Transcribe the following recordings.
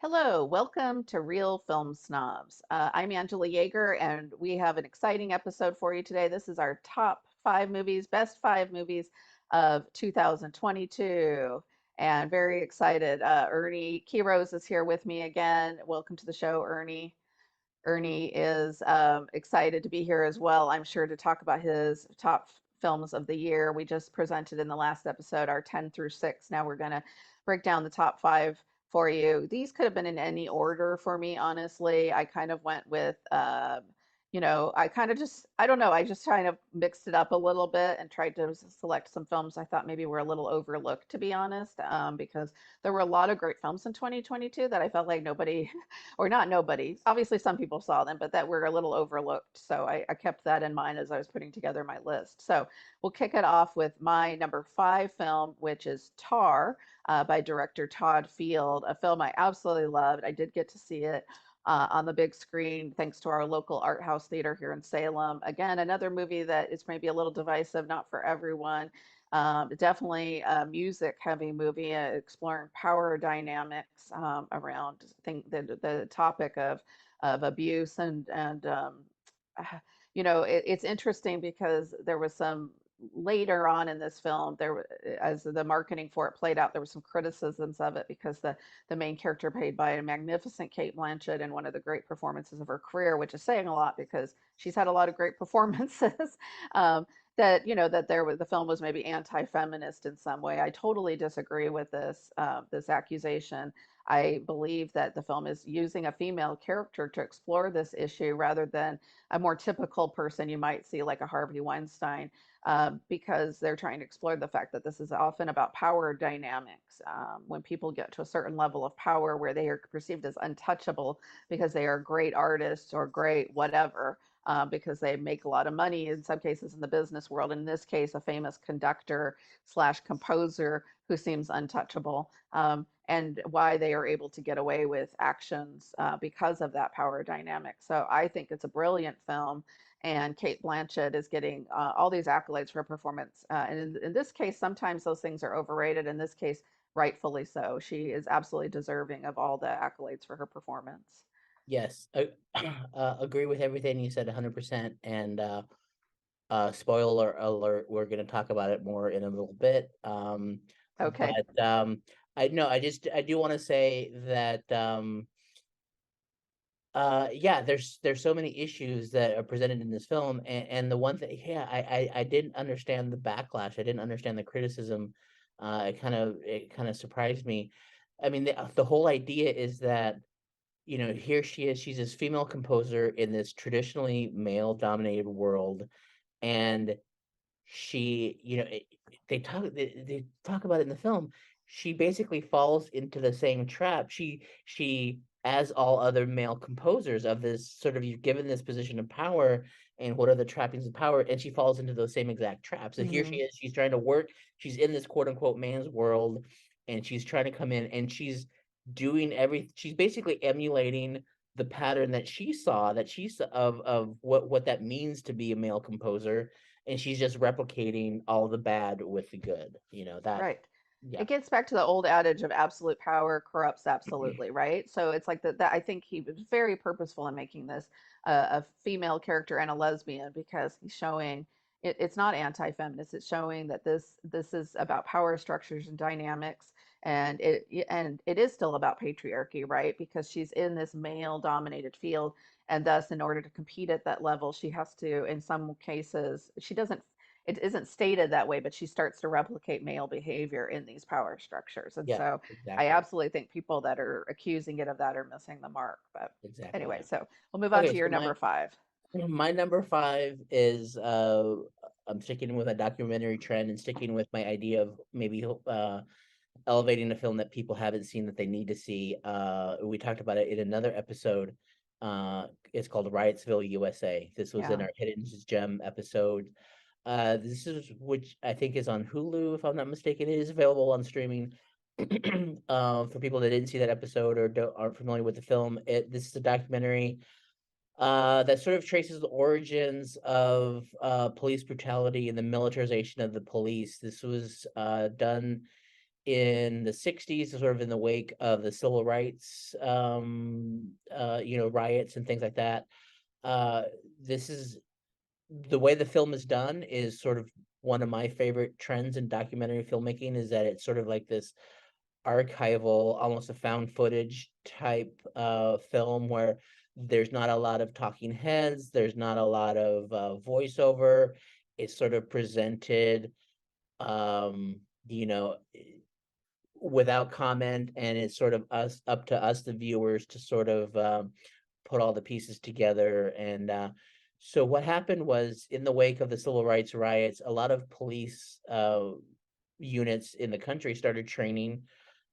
Hello, welcome to Reel Film Snobs. I'm Angela Yeager, and we have an exciting episode for you today. This is our top five movies, best five movies of 2022, and very excited. Ernie Quiroz is here with me again. Welcome to the show, Ernie. Ernie is excited to be here as well, I'm sure, to talk about his top films of the year. We just presented in the last episode our 10 through 6. Now we're going to break down the top five for you. These could have been in any order for me, honestly. I kind of went with, I kind of just, I don't know, I just kind of mixed it up a little bit and tried to select some films I thought maybe were a little overlooked, to be honest, because there were a lot of great films in 2022 that I felt like nobody or not nobody. Obviously, some people saw them, but that were a little overlooked. So I kept that in mind as I was putting together my list. So we'll kick it off with my number five film, which is Tar by director Todd Field, a film I absolutely loved. I did get to see it. On the big screen, thanks to our local art house theater here in Salem. Again, another movie that is maybe a little divisive, not for everyone. Definitely a music heavy movie, exploring power dynamics around the topic of abuse and it's interesting because there was some later on in this film as the marketing for it played out, there were some criticisms of it because the main character played by a magnificent Kate Blanchett in one of the great performances of her career, which is saying a lot because she's had a lot of great performances. um, that the film was maybe anti-feminist in some way. I totally disagree with this accusation. I believe that the film is using a female character to explore this issue rather than a more typical person you might see, like a Harvey Weinstein, because they're trying to explore the fact that this is often about power dynamics. When people get to a certain level of power where they are perceived as untouchable because they are great artists or great whatever, because they make a lot of money in some cases in the business world. In this case, a famous conductor slash composer who seems untouchable, and why they are able to get away with actions because of that power dynamic. So I think it's a brilliant film. And Kate Blanchett is getting all these accolades for her performance. And in this case, sometimes those things are overrated. In this case, rightfully so. She is absolutely deserving of all the accolades for her performance. Yes, I agree with everything you said 100%. And spoiler alert, we're going to talk about it more in a little bit. Okay. But I know I do want to say that yeah, there's so many issues that are presented in this film, and the one thing, yeah, I didn't understand the backlash. I didn't understand the criticism. It kind of surprised me. I mean, the whole idea is that here she is. She's this female composer in this traditionally male-dominated world, and she, they talk about it in the film. She basically falls into the same trap. She, as all other male composers of this sort of, you've given this position of power, and what are the trappings of power, and she falls into those same exact traps. And here she Hmm. is. She's trying to work. She's in this quote unquote man's world, and she's trying to come in, and she's doing every. She's basically emulating the pattern that she saw, of what that means to be a male composer, and she's just replicating all the bad with the good. That. Right. Yeah. It gets back to the old adage of absolute power corrupts absolutely, right? So it's like that I think he was very purposeful in making this a female character and a lesbian because he's showing it's not anti-feminist. It's showing that this is about power structures and dynamics, and it is still about patriarchy, right? Because she's in this male-dominated field, and thus, in order to compete at that level, she has to, in some cases, she doesn't it isn't stated that way, but she starts to replicate male behavior in these power structures. And Yeah, so I exactly. absolutely think people that are accusing it of that are missing the mark. But Exactly. anyway, so we'll move on Okay, to your so number five. my number five is I'm sticking with a documentary trend and sticking with my idea of maybe elevating a film that people haven't seen that they need to see. We talked about it in another episode. It's called Riotsville, USA. This was in Yeah. our Hidden Gem episode. This is, which I think is on Hulu, if I'm not mistaken. It is available on streaming. For people that didn't see that episode or aren't familiar with the film, this is a documentary that sort of traces the origins of police brutality and the militarization of the police. This was done in the 60s, sort of in the wake of the civil rights, riots and things like that. Uh, this is the way the film is done is sort of one of my favorite trends in documentary filmmaking, is that it's sort of like this archival, almost a found footage type film where there's not a lot of talking heads, there's not a lot of voiceover. It's sort of presented, um, you know, without comment, and it's sort of us up to us, the viewers, to sort of put all the pieces together. And so what happened was, in the wake of the civil rights riots, a lot of police units in the country started training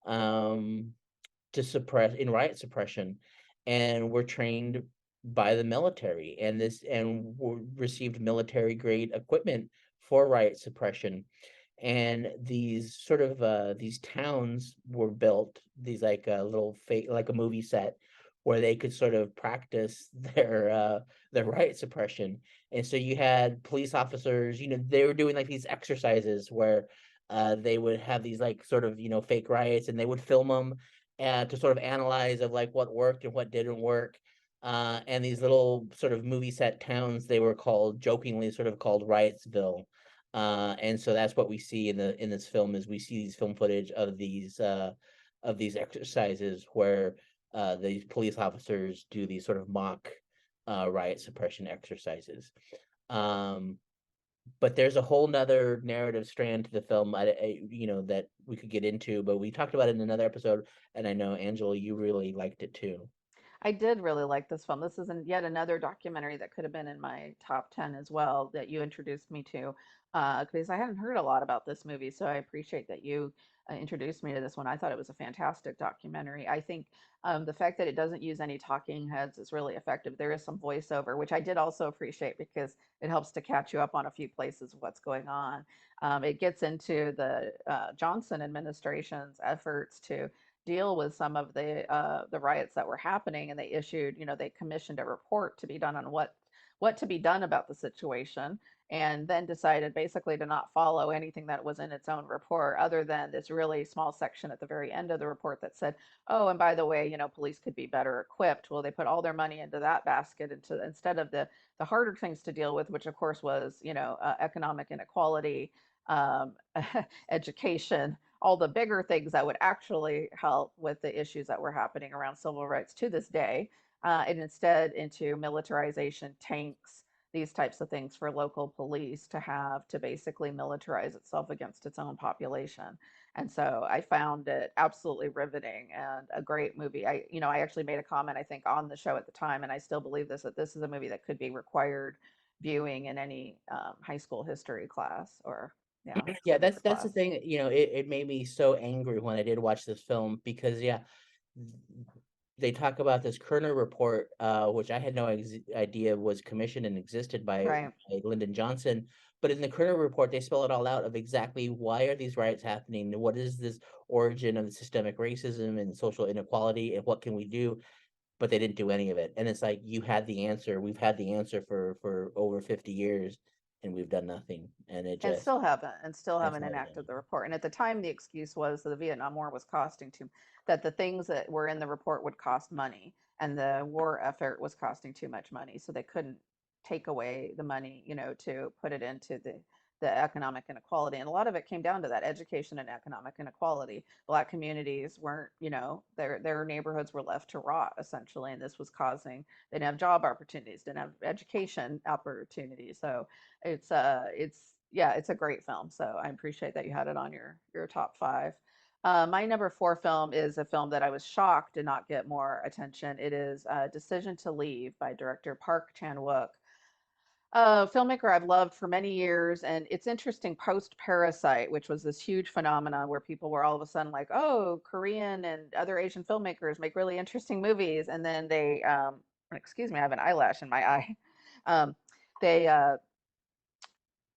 um, to suppress in riot suppression, and were trained by the military, and received military grade equipment for riot suppression. And these sort of these towns were built, these like a little fake, like a movie set, where they could sort of practice their riot suppression. And so you had police officers, they were doing like these exercises where they would have these like sort of fake riots, and they would film them to sort of analyze of like what worked and what didn't work. And these little sort of movie set towns, they were called, jokingly, sort of called Riotsville. And so that's what we see in this film, is we see these film footage of these exercises where these police officers do these sort of mock riot suppression exercises. Um, but there's a whole nother narrative strand to the film, that we could get into, but we talked about it in another episode, and I know, Angela, you really liked it too. I did really like this film. This is yet another documentary that could have been in my top 10 as well that you introduced me to, because I hadn't heard a lot about this movie. So I appreciate that you introduced me to this one. I thought it was a fantastic documentary. I think the fact that it doesn't use any talking heads is really effective. There is some voiceover, which I did also appreciate because it helps to catch you up on a few places of what's going on. It gets into the Johnson administration's efforts to deal with some of the riots that were happening, and they commissioned a report to be done on what to be done about the situation, and then decided basically to not follow anything that was in its own report, other than this really small section at the very end of the report that said, oh, and by the way, police could be better equipped. Well, they put all their money into that basket, instead of the harder things to deal with, which of course was economic inequality, um, education, all the bigger things that would actually help with the issues that were happening around civil rights to this day, and instead into militarization, tanks, these types of things for local police to have to basically militarize itself against its own population. And so I found it absolutely riveting and a great movie. I actually made a comment, I think, on the show at the time, and I still believe this, that this is a movie that could be required viewing in any high school history class, or yeah, Yeah, civics that's the class. thing. It made me so angry when I did watch this film, because yeah, they talk about this Kerner report, which I had no idea was commissioned and existed Right. by Lyndon Johnson. But in the Kerner report, they spell it all out of exactly why are these riots happening, what is this origin of the systemic racism and social inequality, and what can we do? But they didn't do any of it. And it's like, you had the answer. We've had the answer for over 50 years, and we've done nothing. And it And just, still that's haven't all it enacted is. the report. And at the time, the excuse was that the Vietnam War was costing too, that the things that were in the report would cost money, and the war effort was costing too much money, so they couldn't take away the money, to put it into the economic inequality. And a lot of it came down to that education and economic inequality. Black communities weren't, their neighborhoods were left to rot essentially, and this was causing, they didn't have job opportunities, didn't have education opportunities. So it's yeah, it's a great film. So I appreciate that you had it on your top five. My number four film is a film that I was shocked did not get more attention. It is Decision to Leave by director Park Chan-wook, a filmmaker I've loved for many years. And it's interesting, post Parasite, which was this huge phenomenon where people were all of a sudden like, oh, Korean and other Asian filmmakers make really interesting movies. And then excuse me, I have an eyelash in my eye. Um, they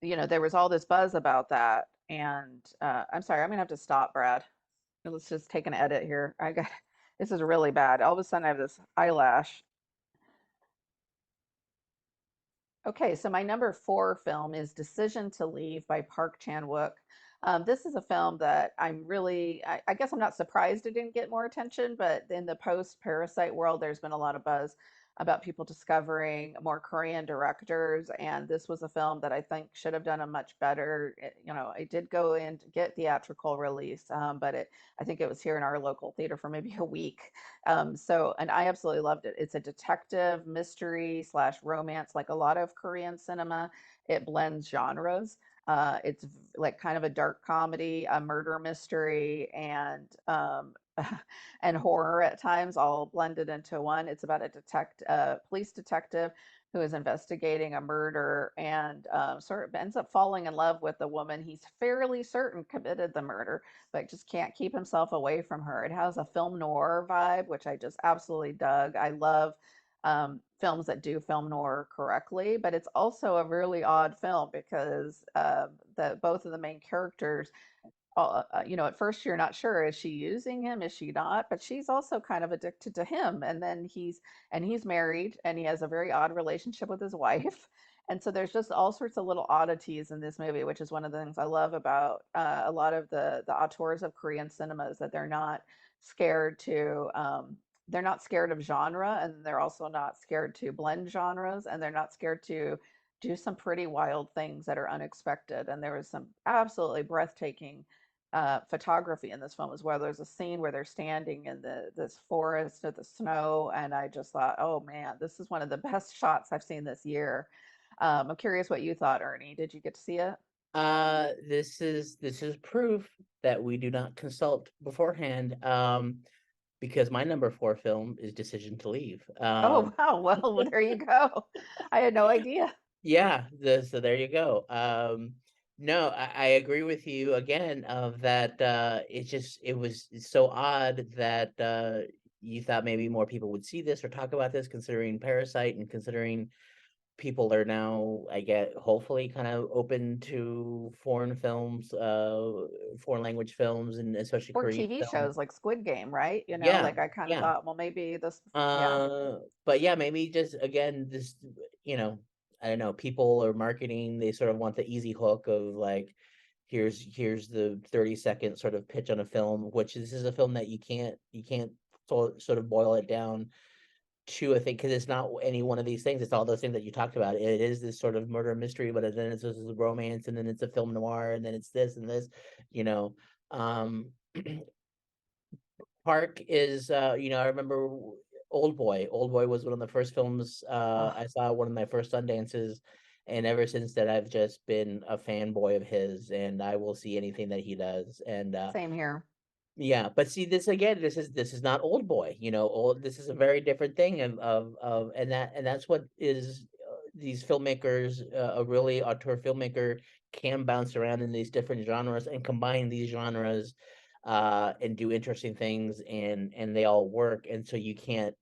there was all this buzz about that. And I'm sorry, I'm gonna have to stop, Brad. Let's just take an edit here. This is really bad. All of a sudden, I have this eyelash. Okay, so my number four film is Decision to Leave by Park Chan-wook. This is a film that I guess I'm not surprised it didn't get more attention, but in the post-Parasite world, there's been a lot of buzz about people discovering more Korean directors, and this was a film that I think should have done a much better. It did go in to get theatrical release, but I think it was here in our local theater for maybe a week. And I absolutely loved it. It's a detective mystery slash romance, like a lot of Korean cinema. It blends genres. It's like kind of a dark comedy, a murder mystery, and horror at times, all blended into one. It's about police detective who is investigating a murder and sort of ends up falling in love with the woman he's fairly certain committed the murder, but just can't keep himself away from her. It has a film noir vibe, which I just absolutely dug. I love films that do film noir correctly, but it's also a really odd film because both of the main characters, at first you're not sure, is she using him, is she not? But she's also kind of addicted to him, and then he's married, and he has a very odd relationship with his wife. And so there's just all sorts of little oddities in this movie, which is one of the things I love about a lot of the auteurs of Korean cinema, is that scared to they're not scared of genre, and they're also not scared to blend genres, and they're not scared to do some pretty wild things that are unexpected. And there was some absolutely breathtaking photography in this film as well. There's a scene where they're standing in this forest of the snow, and I just thought, oh man, this is one of the best shots I've seen this year. I'm curious what you thought, Ernie. Did you get to see it? This is proof that we do not consult beforehand. Because my number four film is Decision to Leave. Oh wow, well there you go. I had no idea. Yeah, so there you go. No, I agree with you again of that. It was so odd that you thought maybe more people would see this or talk about this, considering Parasite and considering people are now, I get, hopefully kind of open to foreign films, foreign language films, and especially Or Korean TV films. shows like Squid Game, right? Yeah, Like I kind of yeah. thought, well, maybe this, yeah, But yeah, maybe just again, this, you know, I don't know, people or marketing, they sort of want the easy hook of like, here's the 30-second sort of pitch on a film, which this is a film that you can't sort of boil it down to a thing because it's not any one of these things. It's all those things that you talked about. It is this sort of murder mystery, but then it's this romance, and then it's a film noir, and then it's this and this, you know. Um, Park is, I remember Old Boy. Old Boy was one of the first films oh, I saw, one of my first Sundances, and ever since then I've just been a fanboy of his, and I will see anything that he does. And same here. yeah, but see this again, this is not Old Boy, old this is a very different thing of and that's what is these filmmakers, a really auteur filmmaker can bounce around in these different genres and combine these genres and do interesting things and they all work. And so you can't,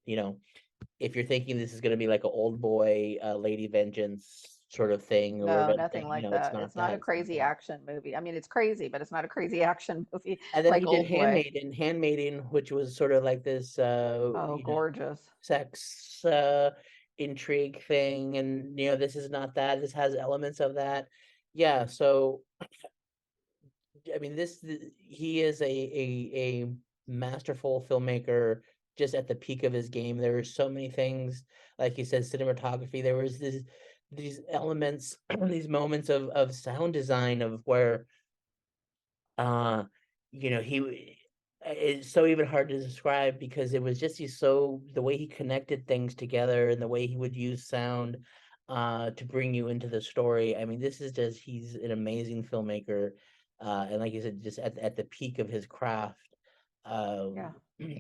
if you're thinking this is going to be like a Old Boy, Lady Vengeance sort of thing or No, Revenge nothing thing, like it's that. not It's not that, a it's not crazy that. action movie. I mean, it's crazy, but it's not a crazy action movie And then he like did Old Boy. Handmaiden, which was sort of like this, Oh, gorgeous. sex intrigue thing. And this is not that. This has elements of that. Yeah. So I mean, he is a masterful filmmaker, just at the peak of his game. There were so many things, like you said, cinematography. There was these elements, these moments of sound design of where Uh, it's so even hard to describe because it was just the way he connected things together and the way he would use sound to bring you into the story. I mean, he's an amazing filmmaker. And like you said, just at the peak of his craft, um, Yeah,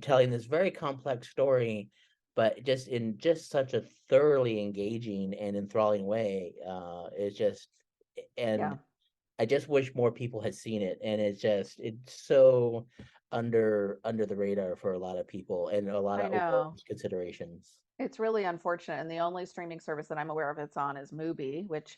telling this very complex story, but just in just such a thoroughly engaging and enthralling way. It's just yeah. and I just wish more people had seen it, and it's so under the radar for a lot of people and a lot I of know. awards considerations. It's really unfortunate, and the only streaming service that I'm aware of it's on is Mubi, which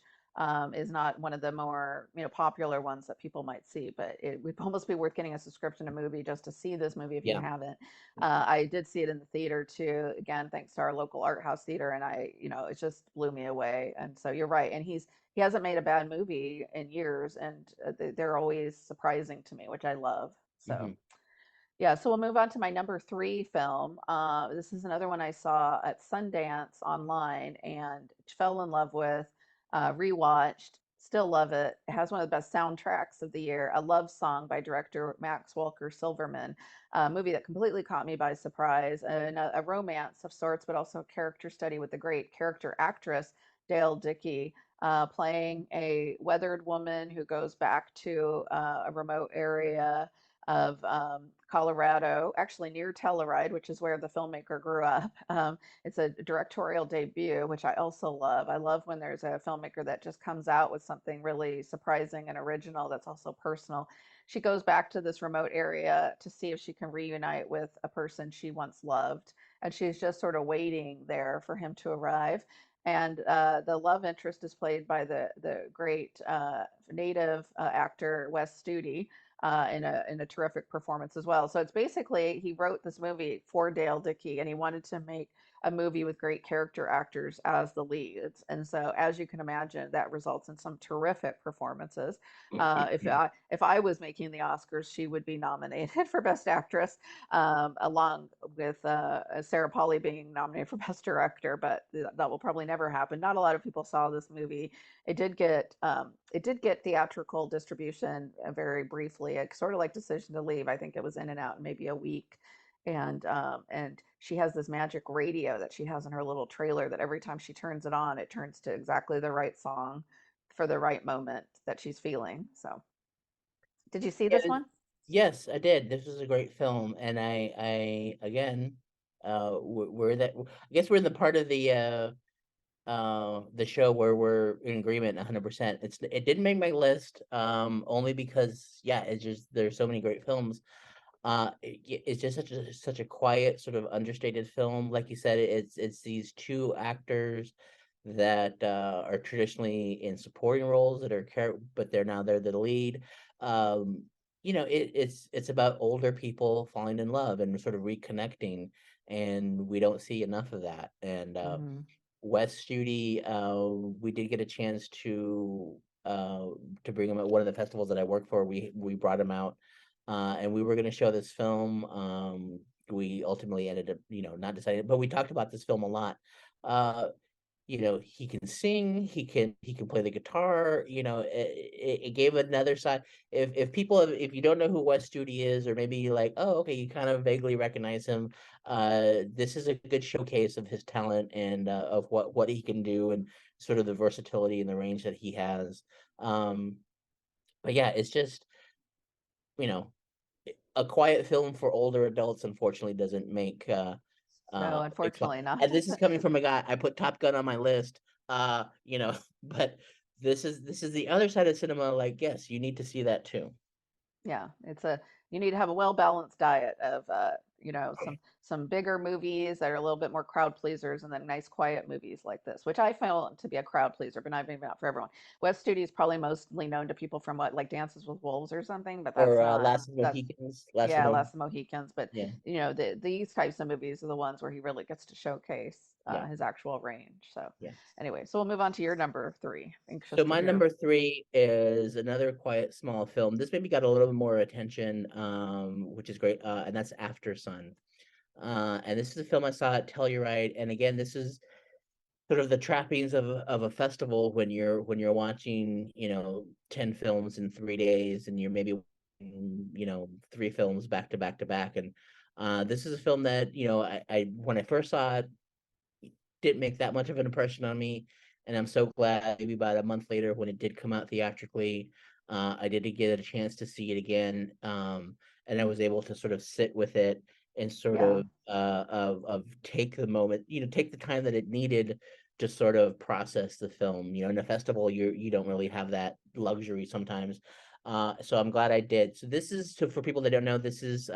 is not one of the more popular ones that people might see, but it would almost be worth getting a subscription to movie just to see this movie if you Yeah. haven't. I did see it in the theater too, again thanks to our local art house theater, and it just blew me away. And so you're right, and he hasn't made a bad movie in years, and they're always surprising to me, which I love. So Hmm. yeah, so we'll move on to my number three film. This is another one I saw at Sundance online and fell in love with, rewatched, still love it. It has one of the best soundtracks of the year, A Love Song by director Max Walker-Silverman, a movie that completely caught me by surprise, and a romance of sorts, but also a character study with the great character actress Dale Dickey. Playing a weathered woman who goes back to a remote area of Colorado, actually near Telluride, which is where the filmmaker grew up. It's a directorial debut, which I also love. I love when there's a filmmaker that just comes out with something really surprising and original that's also personal. She goes back to this remote area to see if she can reunite with a person she once loved, and she's just sort of waiting there for him to arrive. And the love interest is played by the great native actor Wes Studi, in a terrific performance as well. So it's basically he wrote this movie for Dale Dickey, and he wanted to make a movie with great character actors as the leads. And so, as you can imagine, that results in some terrific performances. If I was making the Oscars, she would be nominated for Best Actress, along with Sarah Polley being nominated for Best Director. But that will probably never happen. Not a lot of people saw this movie. It did get theatrical distribution very briefly, sort of like Decision to Leave. I think it was in and out in maybe a week. And she has this magic radio that she has in her little trailer that every time she turns it on, it turns to exactly the right song for the right moment that she's feeling. So, did you see Yeah, this one? yes, I did. This was a great film, and I again, we're that. I guess we're in the part of the show where we're in agreement 100%. It didn't make my list, only because yeah, it's just there's so many great films. It's just such a quiet, sort of understated film. Like you said, it's these two actors that are traditionally in supporting roles that but they're the lead. Um, it's about older people falling in love and sort of reconnecting, and we don't see enough of that. And Hmm. Wes Studi, we did get a chance to bring him at one of the festivals that I work for. We brought him out, and we were going to show this film. We ultimately ended up, not deciding, but we talked about this film a lot. Uh, he can sing, he can play the guitar. It gave another side. If you don't know who Wes Studi is, or maybe you're like, oh, okay, you kind of vaguely recognize him, this is a good showcase of his talent and of what he can do, and sort of the versatility and the range that he has. But yeah, it's just, you know a quiet film for older adults unfortunately doesn't No, make fun. unfortunately not. And this is coming from a guy. I put Top Gun on my list, but this is the other side of cinema. Like, yes, you need to see that too. Yeah, you need to have a well-balanced diet of some bigger movies that are a little bit more crowd pleasers, and then nice quiet movies like this, which I found to be a crowd pleaser, but maybe not for everyone. West Studi is probably mostly known to people from what, like Dances with Wolves or something, but Or that's that's Last of yeah, the Last of the Mohicans. But Yeah, these types of movies are the ones where he really gets to showcase yeah, his actual range. So yeah. anyway, so we'll move on to your number three. Anxious So to my hear. number three is another quiet, small film. This maybe got a little bit more attention, which is great, and that's Aftersun. And this is a film I saw at Telluride, and again, this is sort of the trappings of a festival when you're watching 10 films in 3 days, and you're maybe three films back to back to back. And this is a film that I when I first saw it, didn't make that much of an impression on me, and I'm so glad maybe about a month later when it did come out theatrically, I did get a chance to see it again, and I was able to sort of sit with it and sort Yeah. of take the moment, take the time that it needed to sort of process the film. In a festival, you don't really have that luxury sometimes. So I'm glad I did. So this is, for people that don't know, this is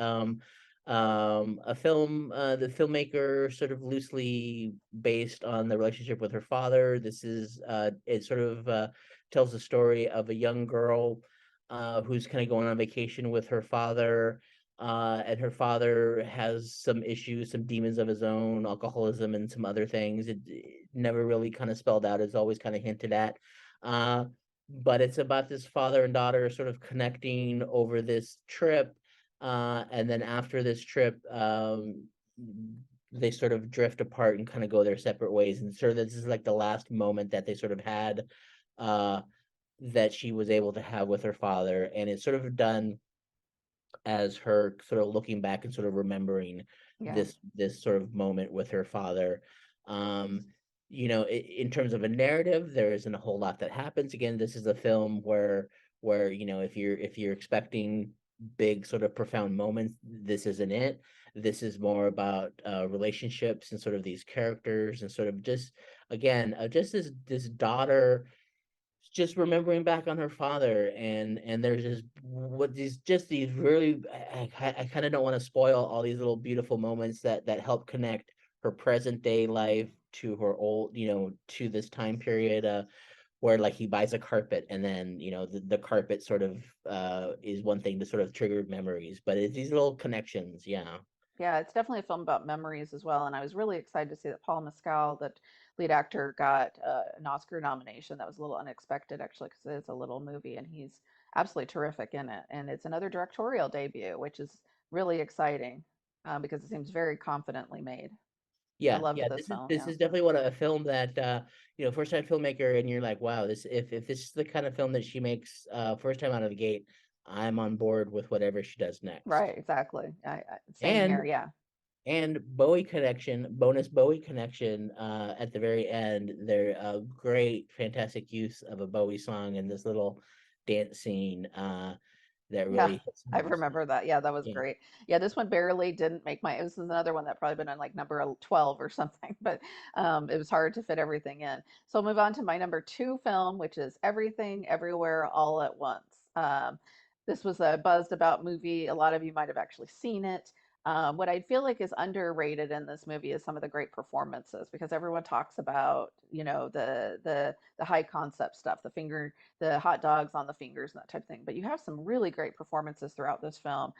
A film, the filmmaker sort of loosely based on the relationship with her father. This is it sort of tells the story of a young girl who's kind of going on vacation with her father. And her father has some issues, some demons of his own, alcoholism and some other things. It never really kind of spelled out. It's always kind of hinted at. Uh, but it's about this father and daughter sort of connecting over this trip, and then after this trip, they sort of drift apart and kind of go their separate ways. And sort of this is like the last moment that they sort of had, uh, that she was able to have with her father. And it's sort of done as her sort of looking back and sort of remembering Yeah. this sort of moment with her father. Um, in terms of a narrative, there isn't a whole lot that happens. Again, this is a film where if you're expecting big sort of profound moments, this isn't it. This is more about relationships and sort of these characters and sort of just again just this daughter just remembering back on her father, and there's these really, I kind of don't want to spoil all these little beautiful moments that help connect her present day life to her old, to this time period, where like he buys a carpet, and then the carpet sort of is one thing to sort of trigger memories, but it's these little connections. Yeah. Yeah, it's definitely a film about memories as well. And I was really excited to see that Paul Mescal, that lead actor, got an Oscar nomination. That was a little unexpected, actually, because it's a little movie and he's absolutely terrific in it. And it's another directorial debut, which is really exciting because it seems very confidently made. I Yeah, loved yeah, this this is film. this Yeah. is definitely what a film that first time filmmaker, and you're like, wow, this if this is the kind of film that she makes first time out of the gate, I'm on board with whatever she does next. Right, exactly. Same And here. Yeah. Bowie connection, bonus Bowie connection at the very end. There a great fantastic use of a Bowie song in this little dance scene that Yeah, really hits I home. So, remember that. Yeah, that was yeah. great. Yeah, this one barely didn't make my. This is another one that probably been on like number 12 or something, but it was hard to fit everything in. So I'll move on to my number two film, which is Everything, Everywhere, All at Once. This was a buzzed about movie. A lot of you might have actually seen it. What I feel like is underrated in this movie is some of the great performances because everyone talks about, the high concept stuff, the hot dogs on the fingers and that type of thing. But you have some really great performances throughout this film.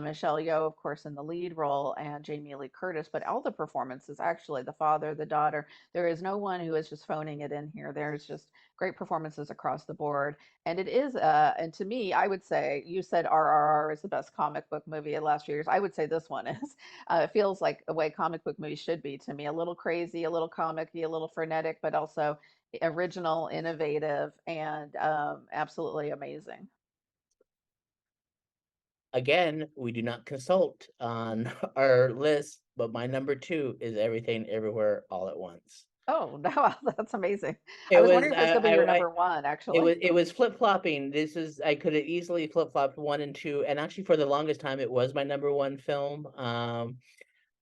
Michelle Yeoh, of course, in the lead role, and Jamie Lee Curtis. But all the performances, actually, the father, the daughter, there is no one who is just phoning it in here. There's just great performances across the board. And it is, and to me, I would say, you said RRR is the best comic book movie of the last few years. I would say this one is. It feels like the way comic book movies should be to me, a little crazy, a little comic-y, a little frenetic, but also original, innovative, and absolutely amazing. Again, we do not consult on our list, but my number two is Everything Everywhere All at Once. Oh, no, that's amazing. I It was was wondering if it was going to be your I number one, it actually. was flip-flopping. This is I could have easily flip-flopped one and two, and actually for the longest time it was my number one film.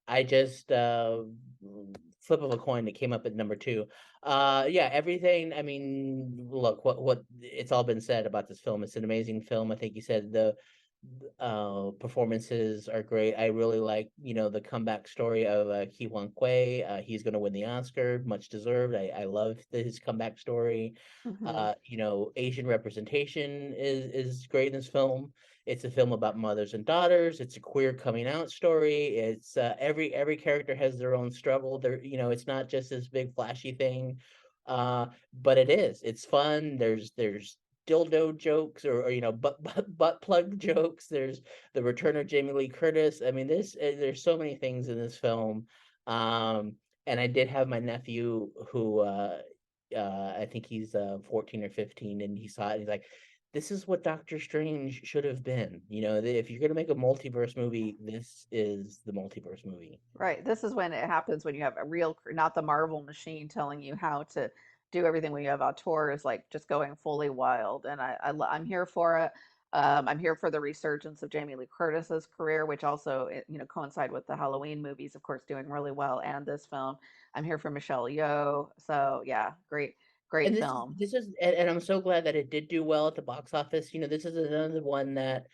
I just flip of a coin that came up at number two. Yeah, everything. I mean, look, what it's all been said about this film. It's an amazing film. I think you said the performances are great. I really like, the comeback story of Kwan. He's going to win the Oscar, much deserved. I love his comeback story. Hmm. Asian representation is great in this film. It's a film about mothers and daughters. It's a queer coming out story. It's every character has their own struggle. It's not just this big flashy thing, but it is. It's fun. There's dildo jokes, or butt plug jokes. There's the return of Jamie Lee Curtis. I mean, there's so many things in this film. And I did have my nephew who I think he's 14 or 15, and he saw it and he's like, this is what Doctor Strange should have been. If you're gonna make a multiverse movie, this is the multiverse movie. Right. This is when it happens when you have a real, not the Marvel machine telling you how to do everything. When you have auteurs like just going fully wild, and I'm here for it. I'm here for the resurgence of Jamie Lee Curtis's career, which also coincide with the Halloween movies, of course, doing really well, and this film. I'm here for Michelle Yeoh. So yeah, great, And great this is film. this is and I'm so glad that it did do well at the box office. This is another one that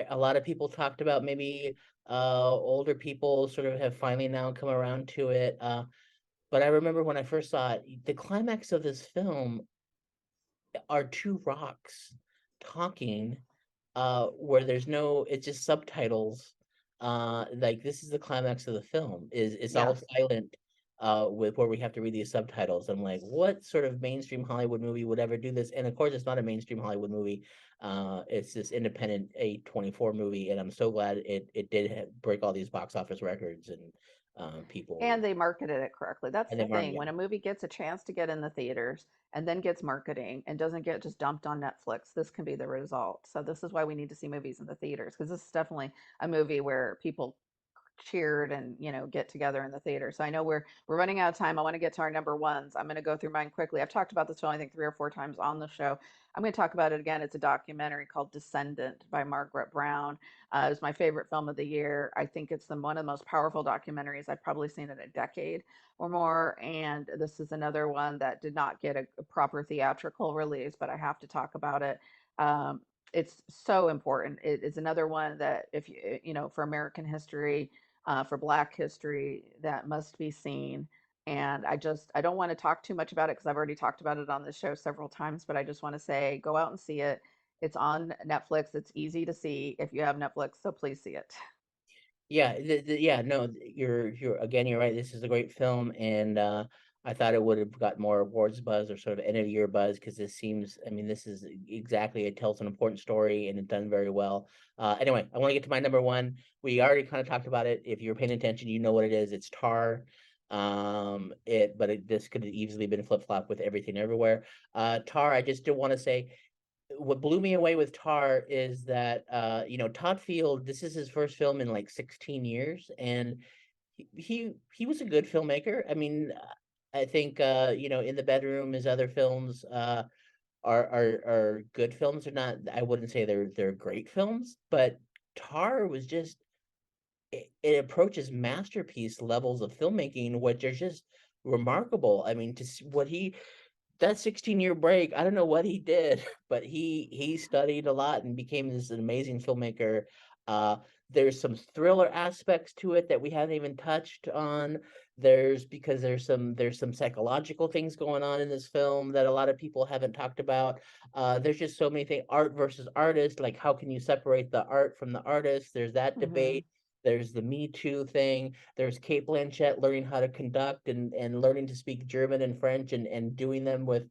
A lot of people talked about maybe older people sort of have finally now come around to it. But I remember when I first saw it, the climax of this film are two rocks talking, where there's no, it's just subtitles. Like this is the climax of the film. Is it's all Yes. silent, with where we have to read these subtitles. I'm like, what sort of mainstream Hollywood movie would ever do this? And of course, it's not a mainstream Hollywood movie. It's this independent A24 movie, and I'm so glad it did break all these box office records, and people And they marketed it correctly. That's and the then thing. yeah. When a movie gets a chance to get in the theaters and then gets marketing and doesn't get just dumped on Netflix, this can be the result. So this is why we need to see movies in the theaters, because this is definitely a movie where people cheered and get together in the theater. So I know we're running out of time. I want to get to our number ones. I'm going to go through mine quickly. I've talked about this film I think 3 or 4 times on the show. I'm going to talk about it again. It's a documentary called Descendant by Margaret Brown. It was my favorite film of the year. I think it's one of the most powerful documentaries I've probably seen in a decade or more. And this is another one that did not get a proper theatrical release, but I have to talk about it. Um, it's so important. It is another one that, if for American history, for Black history, that must be seen. And I don't want to talk too much about it because I've already talked about it on the show several times, but I just want to say go out and see it. It's on Netflix. It's easy to see if you have Netflix, so please see it. Yeah, yeah, no, you're again, you're right. This is a great film, and I thought it would have got more awards buzz or sort of end of year buzz because this seems, I mean, this is exactly, it tells an important story and it's done very well. Anyway, I want to get to my number one. We already kind of talked about it. If you're paying attention, you know what it is. It's Tar. This could have easily been flip flop with Everything Everywhere. Tar, I just do want to say what blew me away with Tar is that Todd Field, this is his first film in like 16 years, and he was a good filmmaker. I mean, I think In the Bedroom, his other films are good films. They're not, I wouldn't say they're great films, but Tar was just, it approaches masterpiece levels of filmmaking, which are just remarkable. I mean, to see what he, that 16-year break, I don't know what he did, but he studied a lot and became this amazing filmmaker. Uh, there's some thriller aspects to it that we haven't even touched on. There's some psychological things going on in this film that a lot of people haven't talked about. There's just so many things, art versus artist, like how can you separate the art from the artist? There's that Hmm. debate. There's the Me Too thing. There's Kate Blanchett learning how to conduct and learning to speak German and French and doing them with,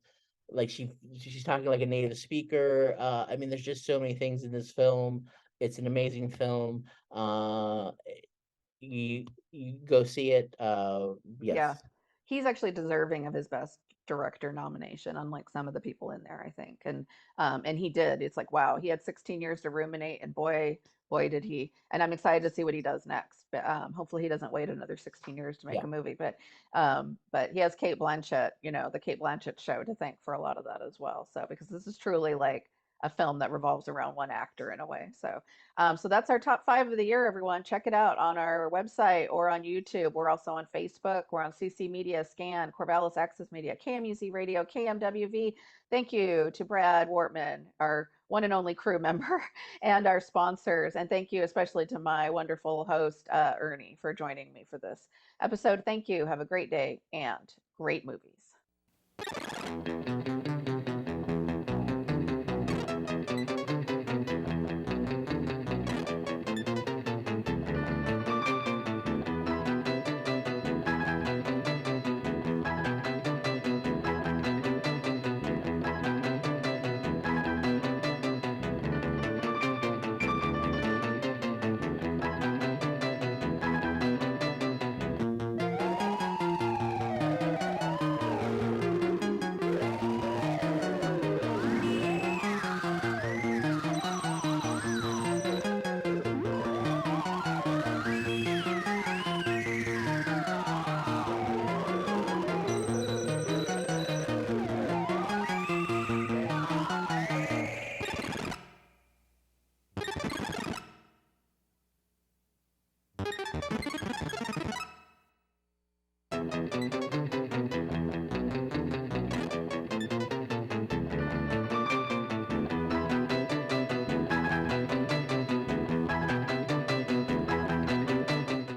like, she's talking like a native speaker. I mean, there's just so many things in this film. It's an amazing film. Uh, you go see it. Yeah. Yes. He's actually deserving of his best director nomination, unlike some of the people in there, I think. And he did. It's like, wow, he had 16 years to ruminate, and boy did he. And I'm excited to see what he does next. But hopefully he doesn't wait another 16 years to make Yeah. a movie. But he has Kate Blanchett, the Kate Blanchett show to thank for a lot of that as well. So because this is truly like a film that revolves around one actor in a way. So that's our top five of the year, everyone. Check it out on our website or on YouTube. We're also on Facebook. We're on CC Media, Scan, Corvallis Access Media, KMUZ Radio, KMWV. Thank you to Brad Wortman, our one and only crew member, and our sponsors. And thank you especially to my wonderful host, Ernie, for joining me for this episode. Thank you. Have a great day and great movies.